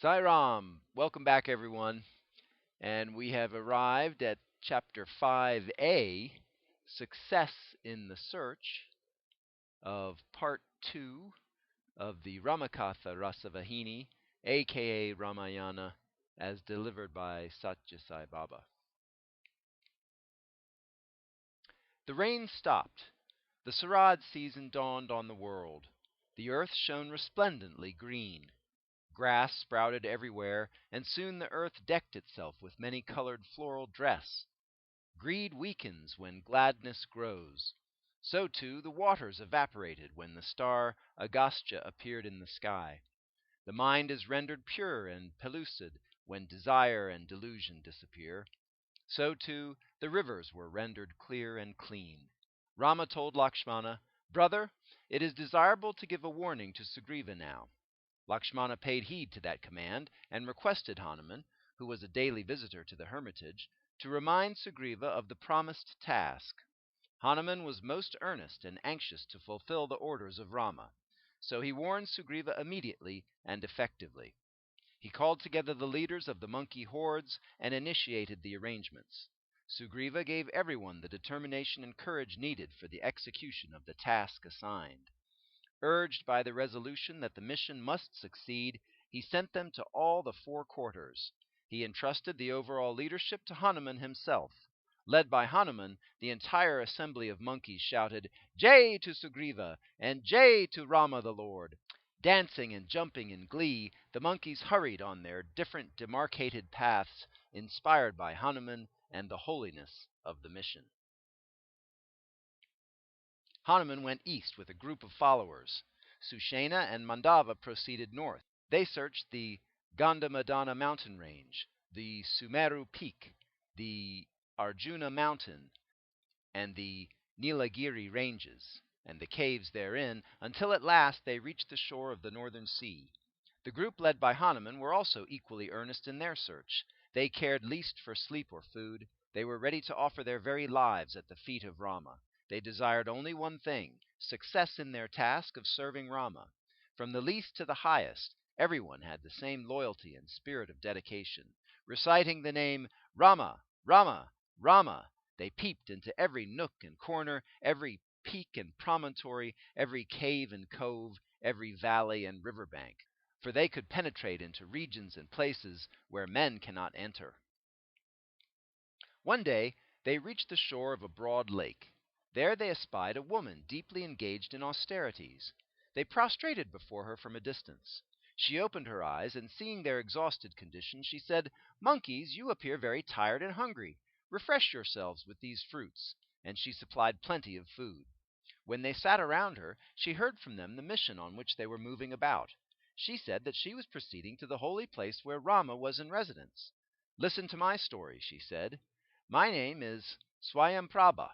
Sairam, welcome back everyone. And we have arrived at chapter 5a, Success in the Search, of part 2 of the Ramakatha Rasavahini, aka Ramayana, as delivered by Satya Sai Baba. The rain stopped. The Sarad season dawned on the world. The earth shone resplendently green. Grass sprouted everywhere, and soon the earth decked itself with many-colored floral dress. Greed weakens when gladness grows. So, too, the waters evaporated when the star Agastya appeared in the sky. The mind is rendered pure and pellucid when desire and delusion disappear. So, too, the rivers were rendered clear and clean. Rama told Lakshmana, "Brother, it is desirable to give a warning to Sugriva now." Lakshmana paid heed to that command, and requested Hanuman, who was a daily visitor to the hermitage, to remind Sugriva of the promised task. Hanuman was most earnest and anxious to fulfill the orders of Rama, so he warned Sugriva immediately and effectively. He called together the leaders of the monkey hordes and initiated the arrangements. Sugriva gave everyone the determination and courage needed for the execution of the task assigned. Urged by the resolution that the mission must succeed, he sent them to all the four quarters. He entrusted the overall leadership to Hanuman himself. Led by Hanuman, the entire assembly of monkeys shouted, "Jai to Sugriva, and Jai to Rama the Lord." Dancing and jumping in glee, the monkeys hurried on their different demarcated paths, inspired by Hanuman and the holiness of the mission. Hanuman went east with a group of followers. Sushena and Mandava proceeded north. They searched the Gandhamadana mountain range, the Sumeru peak, the Arjuna mountain, and the Nilagiri ranges, and the caves therein, until at last they reached the shore of the northern sea. The group led by Hanuman were also equally earnest in their search. They cared least for sleep or food. They were ready to offer their very lives at the feet of Rama. They desired only one thing, success in their task of serving Rama. From the least to the highest, everyone had the same loyalty and spirit of dedication. Reciting the name Rama, Rama, Rama, they peeped into every nook and corner, every peak and promontory, every cave and cove, every valley and river bank, for they could penetrate into regions and places where men cannot enter. One day they reached the shore of a broad lake. There they espied a woman deeply engaged in austerities. They prostrated before her from a distance. She opened her eyes, and seeing their exhausted condition, she said, "Monkeys, you appear very tired and hungry. Refresh yourselves with these fruits." And she supplied plenty of food. When they sat around her, she heard from them the mission on which they were moving about. She said that she was proceeding to the holy place where Rama was in residence. "Listen to my story," she said. "My name is Swayamprabha.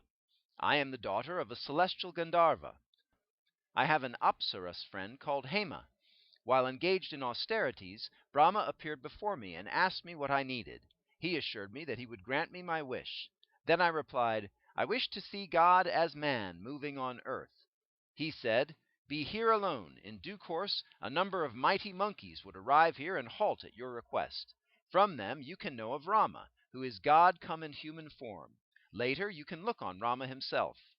I am the daughter of a celestial Gandharva. I have an Apsaras friend called Hema. While engaged in austerities, Brahma appeared before me and asked me what I needed. He assured me that he would grant me my wish. Then I replied, 'I wish to see God as man moving on earth.' He said, 'Be here alone. In due course a number of mighty monkeys would arrive here and halt at your request. From them you can know of Rama, who is God come in human form. Later you can look on Rama himself.'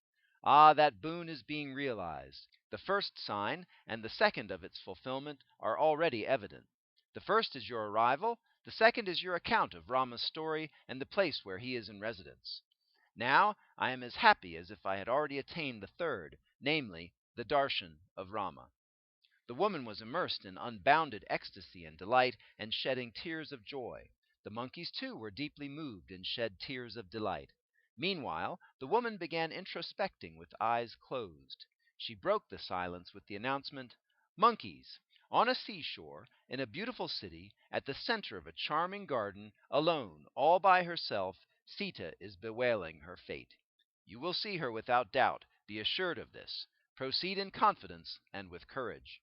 Ah, that boon is being realized. The first sign and the second of its fulfillment are already evident. The first is your arrival, the second is your account of Rama's story and the place where he is in residence. Now I am as happy as if I had already attained the third, namely, the darshan of Rama." The woman was immersed in unbounded ecstasy and delight, and shedding tears of joy. The monkeys, too, were deeply moved and shed tears of delight. Meanwhile, the woman began introspecting with eyes closed. She broke the silence with the announcement, "Monkeys, on a seashore, in a beautiful city, at the center of a charming garden, alone, all by herself, Sita is bewailing her fate. You will see her without doubt. Be assured of this. Proceed in confidence and with courage."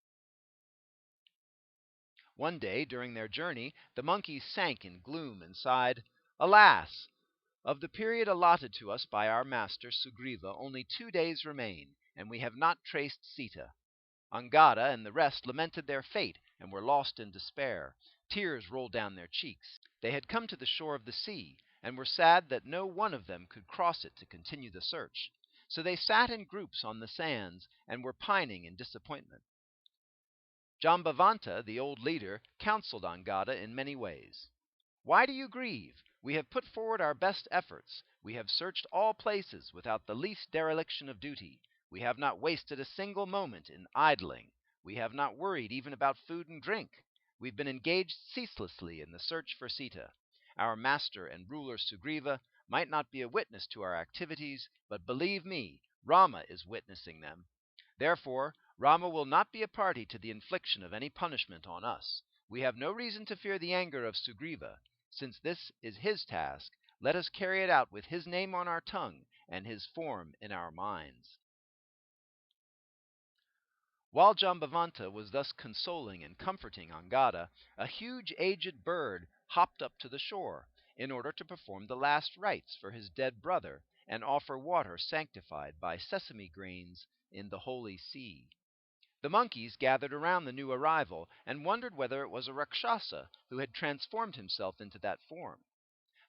One day during their journey the monkeys sank in gloom and sighed, "Alas! Of the period allotted to us by our master Sugriva only 2 days remain, and we have not traced Sita." Angada and the rest lamented their fate and were lost in despair. Tears rolled down their cheeks. They had come to the shore of the sea, and were sad that no one of them could cross it to continue the search. So they sat in groups on the sands, and were pining in disappointment. Jambavanta, the old leader, counseled Angada in many ways. "Why do you grieve? We have put forward our best efforts. We have searched all places without the least dereliction of duty. We have not wasted a single moment in idling. We have not worried even about food and drink. We've been engaged ceaselessly in the search for Sita. Our master and ruler Sugriva might not be a witness to our activities, but believe me, Rama is witnessing them. Therefore, Rama will not be a party to the infliction of any punishment on us. We have no reason to fear the anger of Sugriva. Since this is his task, let us carry it out with his name on our tongue and his form in our minds." While Jambavanta was thus consoling and comforting Angada, a huge aged bird hopped up to the shore, in order to perform the last rites for his dead brother and offer water sanctified by sesame grains in the holy sea. The monkeys gathered around the new arrival and wondered whether it was a Rakshasa who had transformed himself into that form.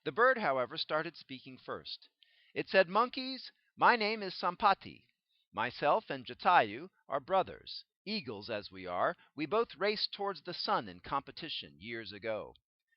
The bird, however, started speaking first. It said, "Monkeys, my name is Sampati. Myself and Jatayu are brothers. Eagles as we are, we both raced towards the sun in competition years ago.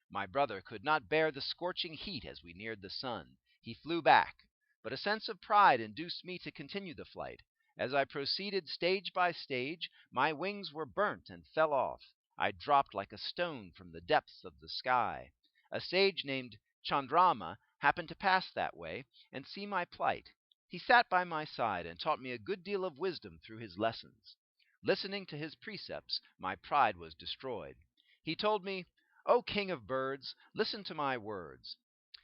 My brother could not bear the scorching heat as we neared the sun. He flew back, but a sense of pride induced me to continue the flight. As I proceeded stage by stage, my wings were burnt and fell off. I dropped like a stone from the depths of the sky. A sage named Chandrama happened to pass that way and see my plight. He sat by my side and taught me a good deal of wisdom through his lessons. Listening to his precepts, my pride was destroyed. He told me, 'O king of birds, listen to my words.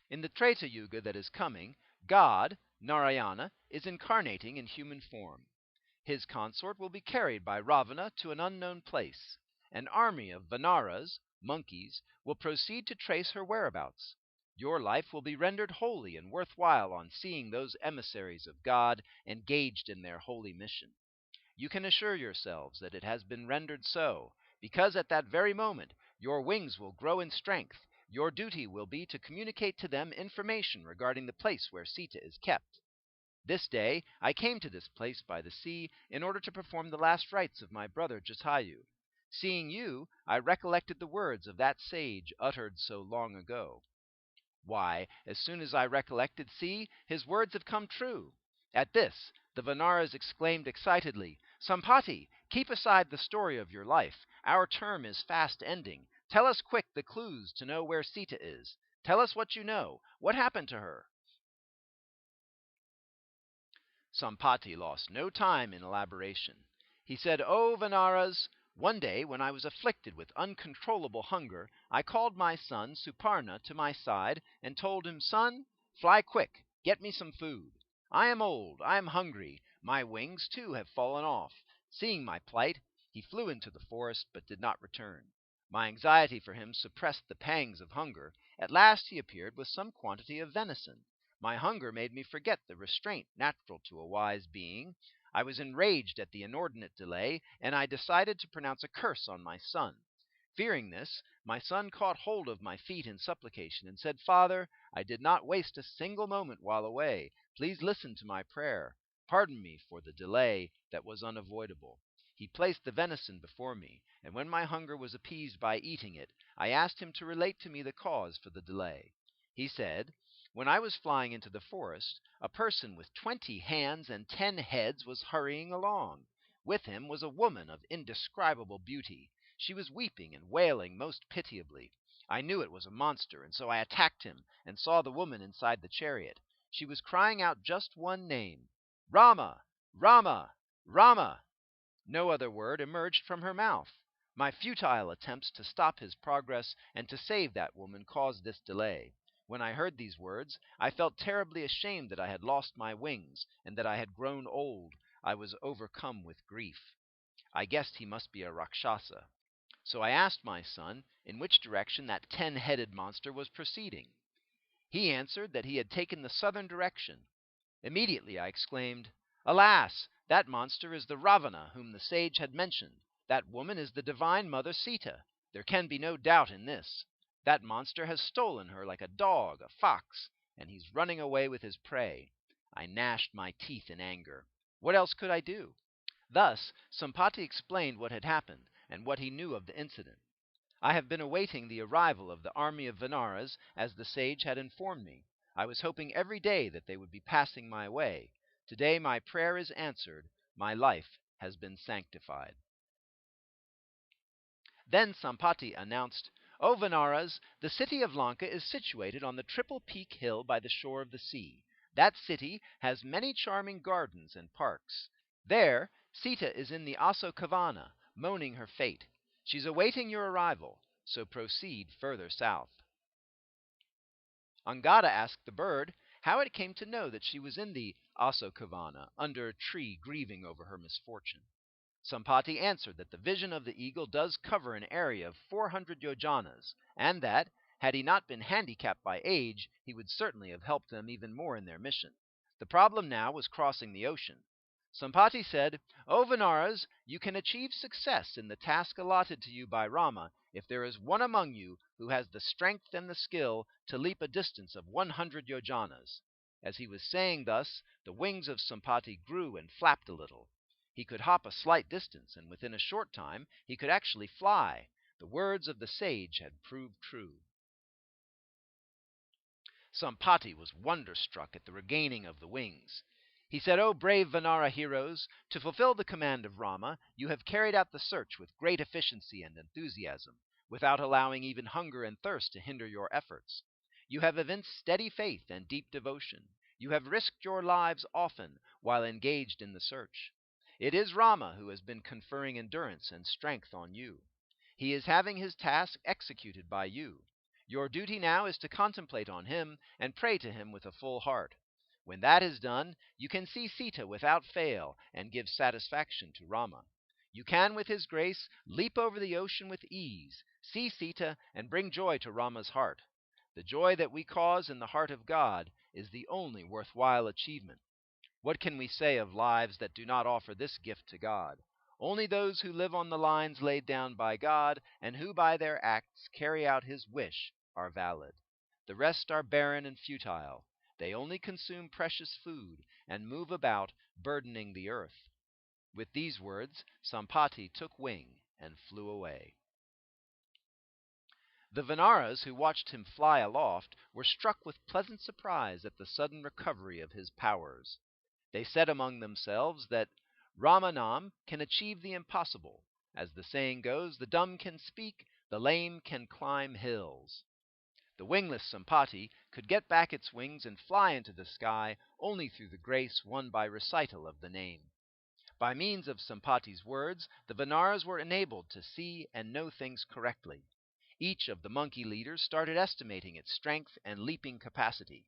In the Treta Yuga that is coming, God, Narayana, is incarnating in human form. His consort will be carried by Ravana to an unknown place. An army of Vanaras, monkeys, will proceed to trace her whereabouts. Your life will be rendered holy and worthwhile on seeing those emissaries of God engaged in their holy mission. You can assure yourselves that it has been rendered so, because at that very moment your wings will grow in strength. Your duty will be to communicate to them information regarding the place where Sita is kept. This day I came to this place by the sea in order to perform the last rites of my brother Jatayu. Seeing you, I recollected the words of that sage uttered so long ago. Why, as soon as I recollected, see, his words have come true.' At this, the Vanaras exclaimed excitedly, 'Sampati, keep aside the story of your life. Our term is fast ending. Tell us quick the clues to know where Sita is. Tell us what you know. What happened to her?' Sampati lost no time in elaboration. He said, 'O Vanaras, one day when I was afflicted with uncontrollable hunger, I called my son Suparna to my side and told him, "Son, fly quick, get me some food. I am old, I am hungry, my wings too have fallen off." Seeing my plight, he flew into the forest but did not return. My anxiety for him suppressed the pangs of hunger. At last he appeared with some quantity of venison. My hunger made me forget the restraint natural to a wise being. I was enraged at the inordinate delay, and I decided to pronounce a curse on my son. Fearing this, my son caught hold of my feet in supplication and said, "Father, I did not waste a single moment while away. Please listen to my prayer. Pardon me for the delay that was unavoidable." He placed the venison before me, and when my hunger was appeased by eating it, I asked him to relate to me the cause for the delay. He said, "When I was flying into the forest, a person with 20 hands and 10 heads was hurrying along. With him was a woman of indescribable beauty. She was weeping and wailing most pitiably. I knew it was a monster, and so I attacked him and saw the woman inside the chariot. She was crying out just one name, 'Rama! Rama! Rama!' No other word emerged from her mouth. My futile attempts to stop his progress and to save that woman caused this delay. When I heard these words, I felt terribly ashamed that I had lost my wings and that I had grown old. I was overcome with grief. I guessed he must be a Rakshasa. So I asked my son in which direction that 10-headed monster was proceeding. He answered that he had taken the southern direction. Immediately I exclaimed, 'Alas! That monster is the Ravana whom the sage had mentioned. That woman is the divine mother Sita. There can be no doubt in this. That monster has stolen her like a dog, a fox, and he's running away with his prey. I gnashed my teeth in anger. What else could I do? Thus, Sampati explained what had happened and what he knew of the incident. I have been awaiting the arrival of the army of Vanaras, as the sage had informed me. I was hoping every day that they would be passing my way. Today my prayer is answered. My life has been sanctified. Then Sampati announced, O Vanaras, the city of Lanka is situated on the triple peak hill by the shore of the sea. That city has many charming gardens and parks. There, Sita is in the Asokavana, moaning her fate. She's awaiting your arrival, so proceed further south. Angada asked the bird how it came to know that she was in the Asokavana, under a tree grieving over her misfortune. Sampati answered that the vision of the eagle does cover an area of 400 yojanas, and that, had he not been handicapped by age, he would certainly have helped them even more in their mission. The problem now was crossing the ocean. Sampati said, O Vanaras, you can achieve success in the task allotted to you by Rama if there is one among you who has the strength and the skill to leap a distance of 100 yojanas. As he was saying thus, the wings of Sampati grew and flapped a little. He could hop a slight distance, and within a short time he could actually fly. The words of the sage had proved true. Sampati was wonderstruck at the regaining of the wings. He said, O brave Vanara heroes, to fulfill the command of Rama, you have carried out the search with great efficiency and enthusiasm, without allowing even hunger and thirst to hinder your efforts. You have evinced steady faith and deep devotion. You have risked your lives often while engaged in the search. It is Rama who has been conferring endurance and strength on you. He is having his task executed by you. Your duty now is to contemplate on him and pray to him with a full heart. When that is done, you can see Sita without fail and give satisfaction to Rama. You can, with his grace, leap over the ocean with ease, see Sita, and bring joy to Rama's heart. The joy that we cause in the heart of God is the only worthwhile achievement. What can we say of lives that do not offer this gift to God? Only those who live on the lines laid down by God and who by their acts carry out his wish are valid. The rest are barren and futile. They only consume precious food and move about, burdening the earth. With these words, Sampati took wing and flew away. The Vanaras, who watched him fly aloft, were struck with pleasant surprise at the sudden recovery of his powers. They said among themselves that Ramanam can achieve the impossible. As the saying goes, the dumb can speak, the lame can climb hills. The wingless Sampati could get back its wings and fly into the sky only through the grace won by recital of the name. By means of Sampati's words, the Vanaras were enabled to see and know things correctly. Each of the monkey leaders started estimating its strength and leaping capacity.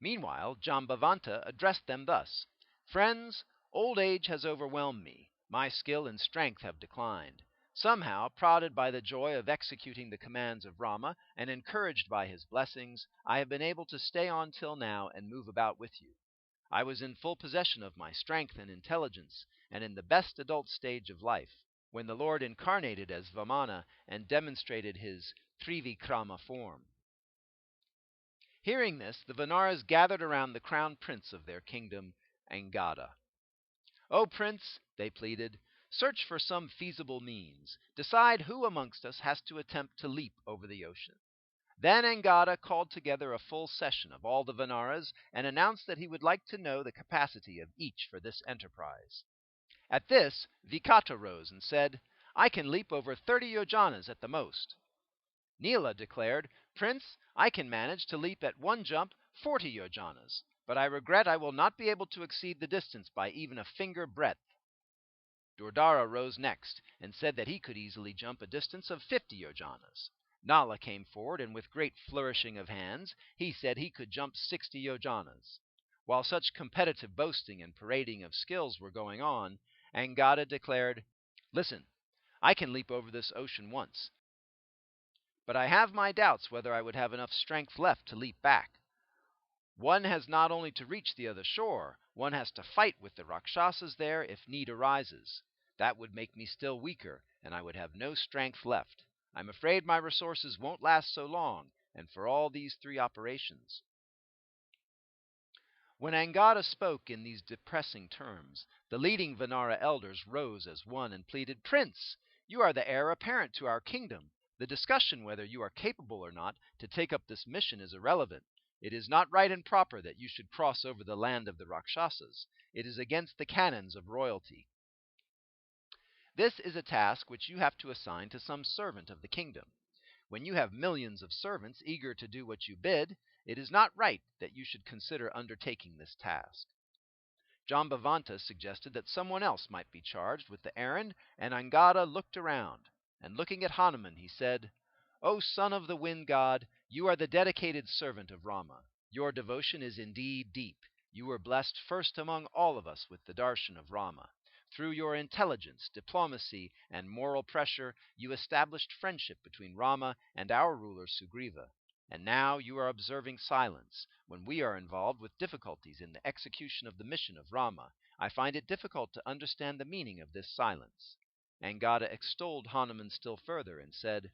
Meanwhile, Jambavanta addressed them thus, Friends, old age has overwhelmed me. My skill and strength have declined. Somehow, prodded by the joy of executing the commands of Rama and encouraged by his blessings, I have been able to stay on till now and move about with you. I was in full possession of my strength and intelligence, and in the best adult stage of life, when the Lord incarnated as Vamana and demonstrated his Trivikrama form. Hearing this, the Vanaras gathered around the crown prince of their kingdom, Angada. O prince, they pleaded, search for some feasible means. Decide who amongst us has to attempt to leap over the ocean. Then Angada called together a full session of all the Vanaras and announced that he would like to know the capacity of each for this enterprise. At this, Vikata rose and said, I can leap over 30 yojanas at the most. Nila declared, Prince, I can manage to leap at one jump 40 yojanas, but I regret I will not be able to exceed the distance by even a finger breadth. Durdara rose next and said that he could easily jump a distance of 50 yojanas. Nala came forward, and with great flourishing of hands, he said he could jump 60 yojanas. While such competitive boasting and parading of skills were going on, Angada declared, Listen, I can leap over this ocean once, but I have my doubts whether I would have enough strength left to leap back. One has not only to reach the other shore, one has to fight with the Rakshasas there if need arises. That would make me still weaker, and I would have no strength left. I'm afraid my resources won't last so long, and for all these 3 operations." When Angada spoke in these depressing terms, the leading Vanara elders rose as one and pleaded, "Prince, you are the heir apparent to our kingdom. The discussion whether you are capable or not to take up this mission is irrelevant. It is not right and proper that you should cross over the land of the Rakshasas. It is against the canons of royalty. This is a task which you have to assign to some servant of the kingdom. When you have millions of servants eager to do what you bid, it is not right that you should consider undertaking this task." Jambavanta suggested that someone else might be charged with the errand, and Angada looked around, and looking at Hanuman, he said, "O son of the wind god, you are the dedicated servant of Rama. Your devotion is indeed deep. You were blessed first among all of us with the darshan of Rama. Through your intelligence, diplomacy, and moral pressure, you established friendship between Rama and our ruler Sugriva. And now you are observing silence. When we are involved with difficulties in the execution of the mission of Rama, I find it difficult to understand the meaning of this silence." Angada extolled Hanuman still further and said,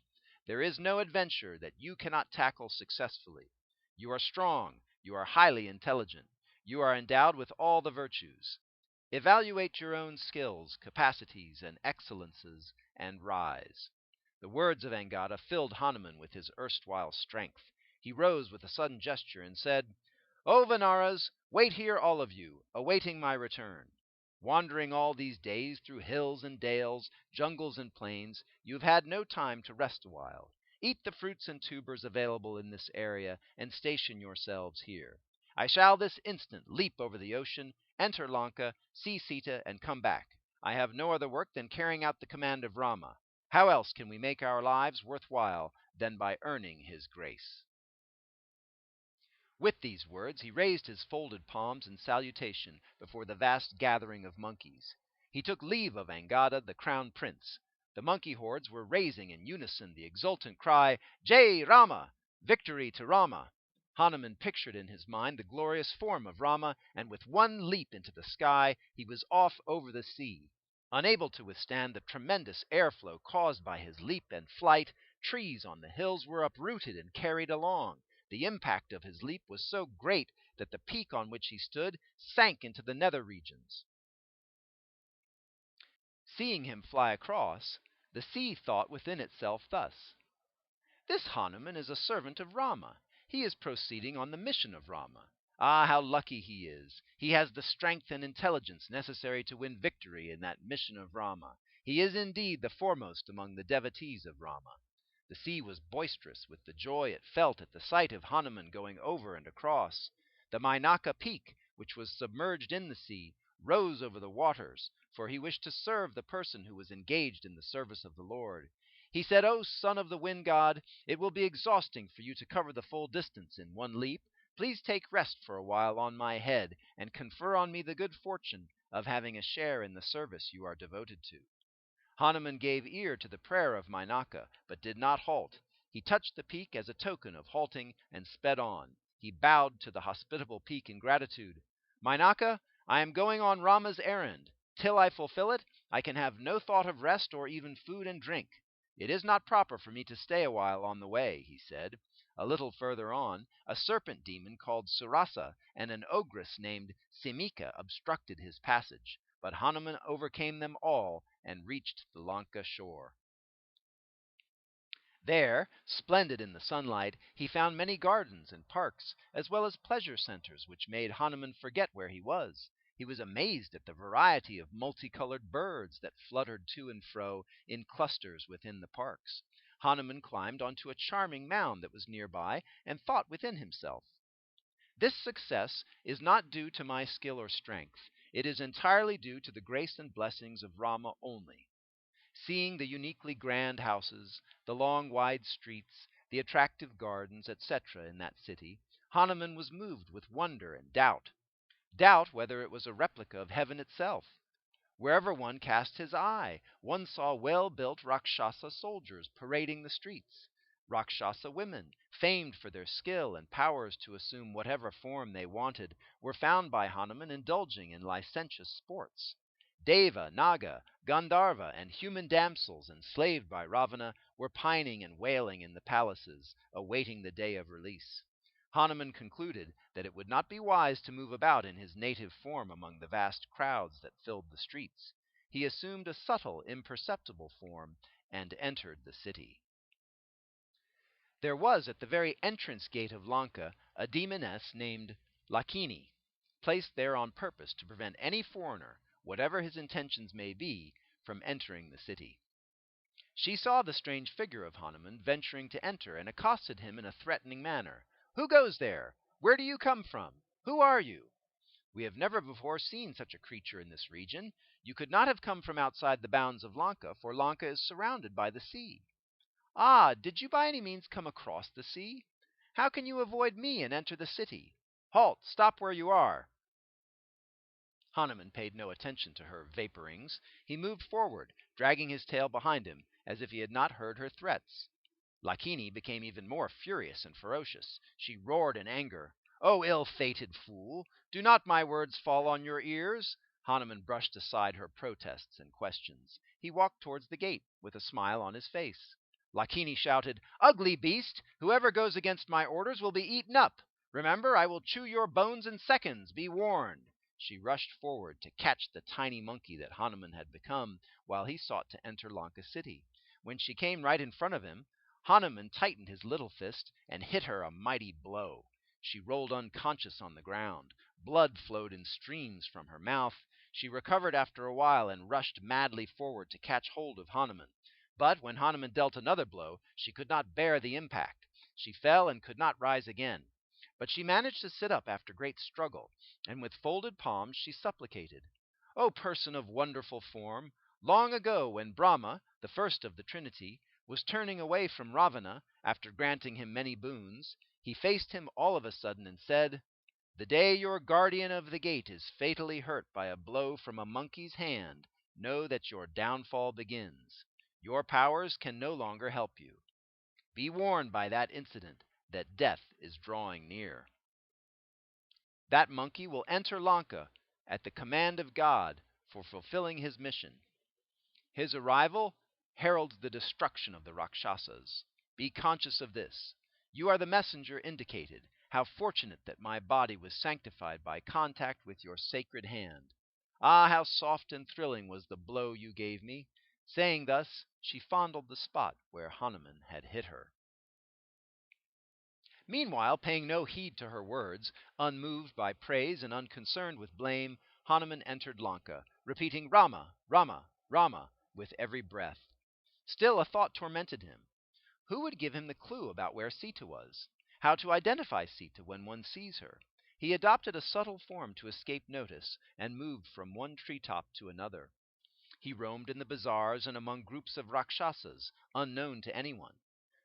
"There is no adventure that you cannot tackle successfully. You are strong, you are highly intelligent, you are endowed with all the virtues. Evaluate your own skills, capacities, and excellences, and rise." The words of Angada filled Hanuman with his erstwhile strength. He rose with a sudden gesture and said, "O Vanaras, wait here all of you, awaiting my return. Wandering all these days through hills and dales, jungles and plains, you have had no time to rest a while. Eat the fruits and tubers available in this area, and station yourselves here. I shall this instant leap over the ocean, enter Lanka, see Sita, and come back. I have no other work than carrying out the command of Rama. How else can we make our lives worth while than by earning his grace?" With these words he raised his folded palms in salutation before the vast gathering of monkeys. He took leave of Angada, the crown prince. The monkey hordes were raising in unison the exultant cry, "Jai Rama! Victory to Rama!" Hanuman pictured in his mind the glorious form of Rama, and with one leap into the sky he was off over the sea. Unable to withstand the tremendous airflow caused by his leap and flight, trees on the hills were uprooted and carried along. The impact of his leap was so great that the peak on which he stood sank into the nether regions. Seeing him fly across, the sea thought within itself thus, "This Hanuman is a servant of Rama. He is proceeding on the mission of Rama. Ah, how lucky he is! He has the strength and intelligence necessary to win victory in that mission of Rama. He is indeed the foremost among the devotees of Rama." The sea was boisterous with the joy it felt at the sight of Hanuman going over and across. The Mainaka peak, which was submerged in the sea, rose over the waters, for he wished to serve the person who was engaged in the service of the Lord. He said, "O son of the wind god, it will be exhausting for you to cover the full distance in one leap. Please take rest for a while on my head, and confer on me the good fortune of having a share in the service you are devoted to." Hanuman gave ear to the prayer of Mainaka, but did not halt. He touched the peak as a token of halting and sped on. He bowed to the hospitable peak in gratitude. "Mainaka, I am going on Rama's errand. Till I fulfill it, I can have no thought of rest or even food and drink. It is not proper for me to stay a while on the way," he said. A little further on, a serpent demon called Surasa and an ogress named Simika obstructed his passage, but Hanuman overcame them all and reached the Lanka shore. There, splendid in the sunlight, he found many gardens and parks, as well as pleasure centers, which made Hanuman forget where he was. He was amazed at the variety of multicolored birds that fluttered to and fro in clusters within the parks. Hanuman climbed onto a charming mound that was nearby and thought within himself, "This success is not due to my skill or strength. It is entirely due to the grace and blessings of Rama only." Seeing the uniquely grand houses, the long wide streets, the attractive gardens, etc., in that city, Hanuman was moved with wonder and doubt. Doubt whether it was a replica of heaven itself. Wherever one cast his eye, one saw well-built Rakshasa soldiers parading the streets. Rakshasa women, famed for their skill and powers to assume whatever form they wanted, were found by Hanuman indulging in licentious sports. Deva, Naga, Gandharva, and human damsels enslaved by Ravana were pining and wailing in the palaces, awaiting the day of release. Hanuman concluded that it would not be wise to move about in his native form among the vast crowds that filled the streets. He assumed a subtle, imperceptible form and entered the city. There was at the very entrance gate of Lanka a demoness named Lakini, placed there on purpose to prevent any foreigner, whatever his intentions may be, from entering the city. She saw the strange figure of Hanuman venturing to enter, and accosted him in a threatening manner. "Who goes there? Where do you come from? Who are you? We have never before seen such a creature in this region. You could not have come from outside the bounds of Lanka, for Lanka is surrounded by the sea. Ah, did you by any means come across the sea? How can you avoid me and enter the city? Halt! Stop where you are!" Hanuman paid no attention to her vaporings. He moved forward, dragging his tail behind him, as if he had not heard her threats. Lakini became even more furious and ferocious. She roared in anger, "O ill-fated fool! Do not my words fall on your ears?" Hanuman brushed aside her protests and questions. He walked towards the gate, with a smile on his face. Lakini shouted, "Ugly beast! Whoever goes against my orders will be eaten up. Remember, I will chew your bones in seconds. Be warned." She rushed forward to catch the tiny monkey that Hanuman had become while he sought to enter Lanka city. When she came right in front of him, Hanuman tightened his little fist and hit her a mighty blow. She rolled unconscious on the ground. Blood flowed in streams from her mouth. She recovered after a while and rushed madly forward to catch hold of Hanuman. But when Hanuman dealt another blow, she could not bear the impact. She fell and could not rise again. But she managed to sit up after great struggle, and with folded palms she supplicated, "O person of wonderful form! Long ago, when Brahma, the first of the Trinity, was turning away from Ravana, after granting him many boons, he faced him all of a sudden and said, 'The day your guardian of the gate is fatally hurt by a blow from a monkey's hand, know that your downfall begins. Your powers can no longer help you. Be warned by that incident that death is drawing near.' That monkey will enter Lanka at the command of God for fulfilling his mission. His arrival heralds the destruction of the Rakshasas. Be conscious of this. You are the messenger indicated. How fortunate that my body was sanctified by contact with your sacred hand. Ah, how soft and thrilling was the blow you gave me." Saying thus, she fondled the spot where Hanuman had hit her. Meanwhile, paying no heed to her words, unmoved by praise and unconcerned with blame, Hanuman entered Lanka, repeating "Rama, Rama, Rama" with every breath. Still a thought tormented him. Who would give him the clue about where Sita was? How to identify Sita when one sees her? He adopted a subtle form to escape notice, and moved from one treetop to another. He roamed in the bazaars and among groups of Rakshasas, unknown to anyone.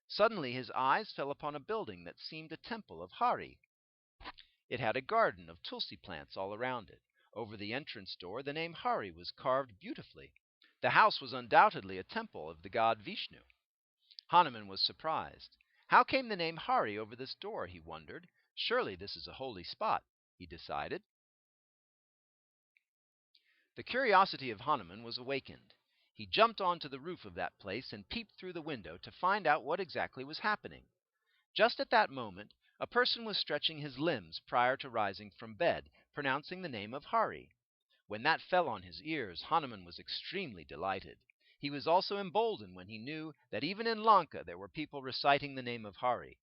Suddenly his eyes fell upon a building that seemed a temple of Hari. It had a garden of tulsi plants all around it. Over the entrance door the name Hari was carved beautifully. The house was undoubtedly a temple of the god Vishnu. Hanuman was surprised. How came the name Hari over this door, he wondered. Surely this is a holy spot, he decided. The curiosity of Hanuman was awakened. He jumped onto the roof of that place and peeped through the window to find out what exactly was happening. Just at that moment, a person was stretching his limbs prior to rising from bed, pronouncing the name of Hari. When that fell on his ears, Hanuman was extremely delighted. He was also emboldened when he knew that even in Lanka there were people reciting the name of Hari.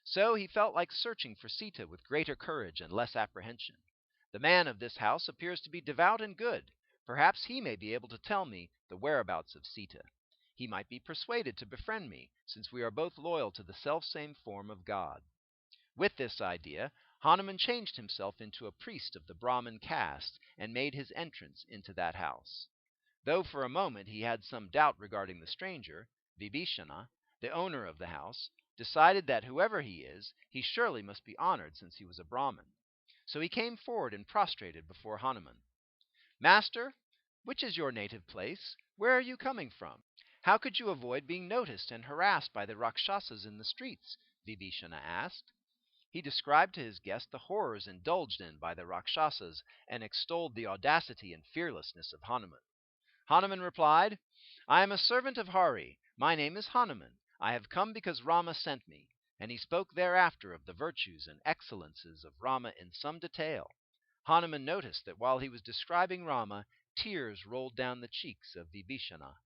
So he felt like searching for Sita with greater courage and less apprehension. The man of this house appears to be devout and good. Perhaps he may be able to tell me the whereabouts of Sita. He might be persuaded to befriend me, since we are both loyal to the self-same form of God. With this idea, Hanuman changed himself into a priest of the Brahmin caste and made his entrance into that house. Though for a moment he had some doubt regarding the stranger, Vibhishana, the owner of the house, decided that whoever he is, he surely must be honored since he was a Brahmin. So he came forward and prostrated before Hanuman. "Master, which is your native place? Where are you coming from? How could you avoid being noticed and harassed by the Rakshasas in the streets?" Vibhishana asked. He described to his guest the horrors indulged in by the Rakshasas and extolled the audacity and fearlessness of Hanuman. Hanuman replied, "I am a servant of Hari. My name is Hanuman. I have come because Rama sent me." And he spoke thereafter of the virtues and excellences of Rama in some detail. Hanuman noticed that while he was describing Rama, tears rolled down the cheeks of Vibhishana.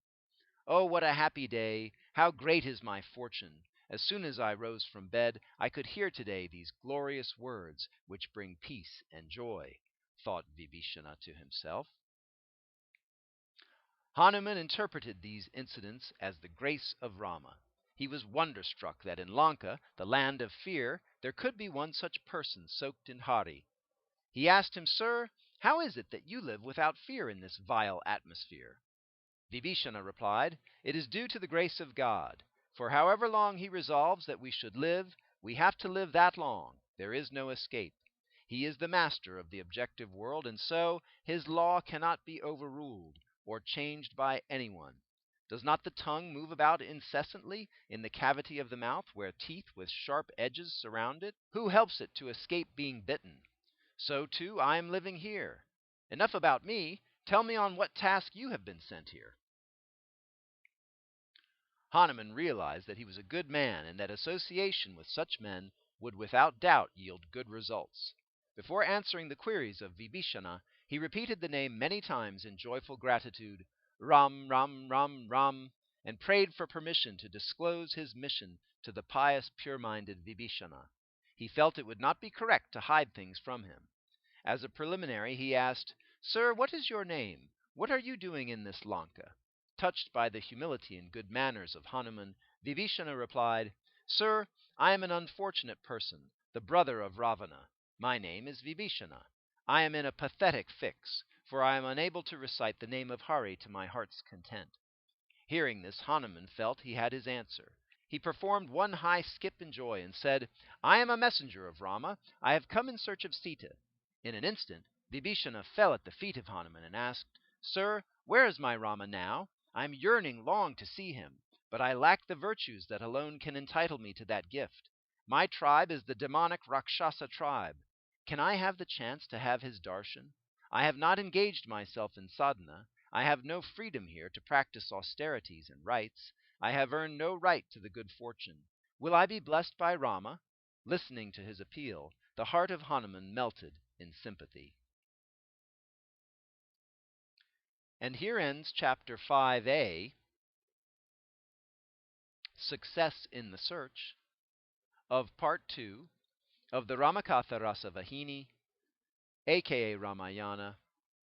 "Oh, what a happy day! How great is my fortune! As soon as I rose from bed, I could hear today these glorious words which bring peace and joy," thought Vibhishana to himself. Hanuman interpreted these incidents as the grace of Rama. He was wonderstruck that in Lanka, the land of fear, there could be one such person soaked in Hari. He asked him, "Sir, how is it that you live without fear in this vile atmosphere?" Vibhishana replied, "It is due to the grace of God. For however long he resolves that we should live, we have to live that long. There is no escape. He is the master of the objective world, and so his law cannot be overruled or changed by anyone. Does not the tongue move about incessantly in the cavity of the mouth, where teeth with sharp edges surround it? Who helps it to escape being bitten? So, too, I am living here. Enough about me. Tell me on what task you have been sent here." Hanuman realized that he was a good man and that association with such men would without doubt yield good results. Before answering the queries of Vibhishana, he repeated the name many times in joyful gratitude, "Ram, Ram, Ram, Ram," and prayed for permission to disclose his mission to the pious, pure-minded Vibhishana. He felt it would not be correct to hide things from him. As a preliminary, he asked, "Sir, what is your name? What are you doing in this Lanka?" Touched by the humility and good manners of Hanuman, Vibhishana replied, "Sir, I am an unfortunate person, the brother of Ravana. My name is Vibhishana. I am in a pathetic fix, for I am unable to recite the name of Hari to my heart's content." Hearing this, Hanuman felt he had his answer. He performed one high skip in joy and said, "I am a messenger of Rama. I have come in search of Sita." In an instant, Vibhishana fell at the feet of Hanuman and asked, "Sir, where is my Rama now? I am yearning long to see him, but I lack the virtues that alone can entitle me to that gift. My tribe is the demonic Rakshasa tribe. Can I have the chance to have his darshan? I have not engaged myself in sadhana. I have no freedom here to practice austerities and rites. I have earned no right to the good fortune. Will I be blessed by Rama?" Listening to his appeal, the heart of Hanuman melted in sympathy. And here ends Chapter 5a, Success in the Search, of Part 2 of the Ramakatha Rasavahini, aka Ramayana,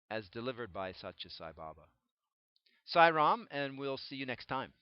as delivered by Satya Sai Baba. Sai Ram, and we'll see you next time.